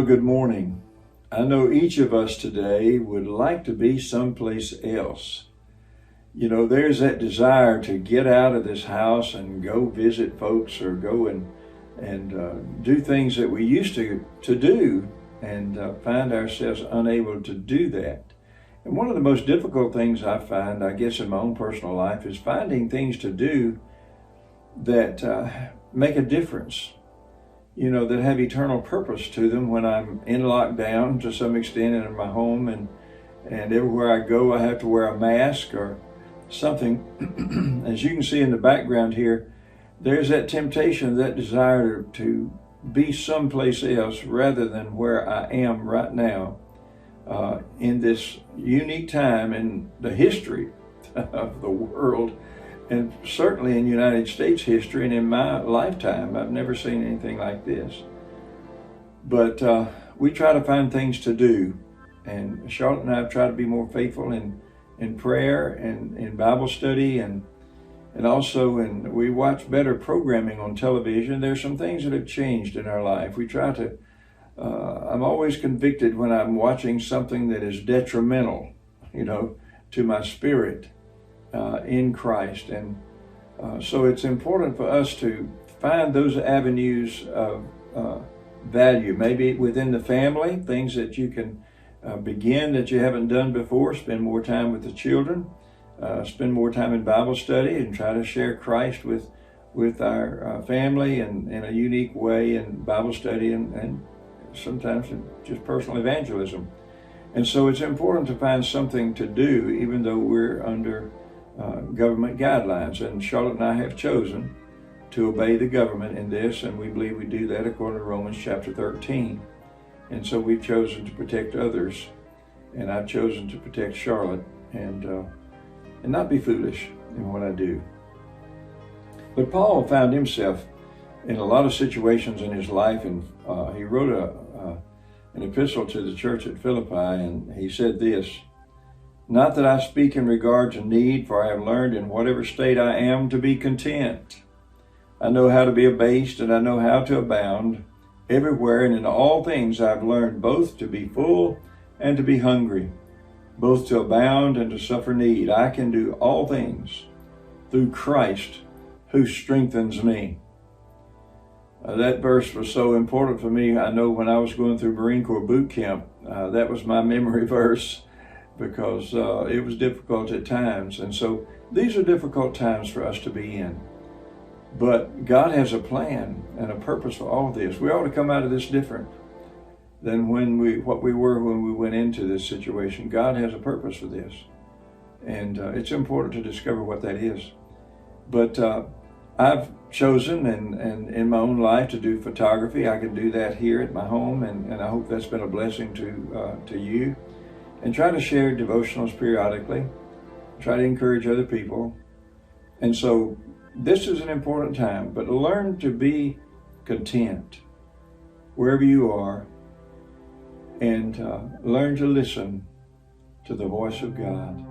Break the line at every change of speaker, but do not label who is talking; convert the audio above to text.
Well, good morning. I know each of us today would like to be someplace else. You know, there's that desire to get out of this house and go visit folks or go and do things that we used to do and find ourselves unable to do that. And one of the most difficult things I find, I guess, in my own personal life is finding things to do that make a difference, you know, that have eternal purpose to them when I'm in lockdown to some extent and in my home and everywhere I go I have to wear a mask or something. As you can see in the background here, there's that temptation, that desire to be someplace else rather than where I am right now in this unique time in the history of the world, and certainly in United States history and in my lifetime. I've never seen anything like this. But we try to find things to do, and Charlotte and I have tried to be more faithful in prayer and in Bible study and also we watch better programming on television. There's some things that have changed in our life. We try to, I'm always convicted when I'm watching something that is detrimental, you know, to my spirit in Christ. And so it's important for us to find those avenues of value, maybe within the family, things that you can begin that you haven't done before. Spend more time with the children, spend more time in Bible study, and try to share Christ with our family in a unique way in Bible study and sometimes in just personal evangelism. And so it's important to find something to do even though we're under government guidelines. And Charlotte and I have chosen to obey the government in this, and we believe we do that according to Romans chapter 13. And so we've chosen to protect others, and I've chosen to protect Charlotte and not be foolish in what I do. But Paul found himself in a lot of situations in his life, and he wrote an epistle to the church at Philippi, and he said this: "Not that I speak in regard to need, for I have learned in whatever state I am to be content. I know how to be abased, and I know how to abound. Everywhere and in all things I've learned both to be full and to be hungry, both to abound and to suffer need. I can do all things through Christ who strengthens me." That verse was so important for me. I know when I was going through Marine Corps boot camp, that was my memory verse, because it was difficult at times. And so these are difficult times for us to be in. But God has a plan and a purpose for all of this. We ought to come out of this different than what we were when we went into this situation. God has a purpose for this, and it's important to discover what that is. But I've chosen and in my own life to do photography. I can do that here at my home, and I hope that's been a blessing to you. And try to share devotionals periodically. Try to encourage other people. And so this is an important time, but learn to be content wherever you are, and learn to listen to the voice of God.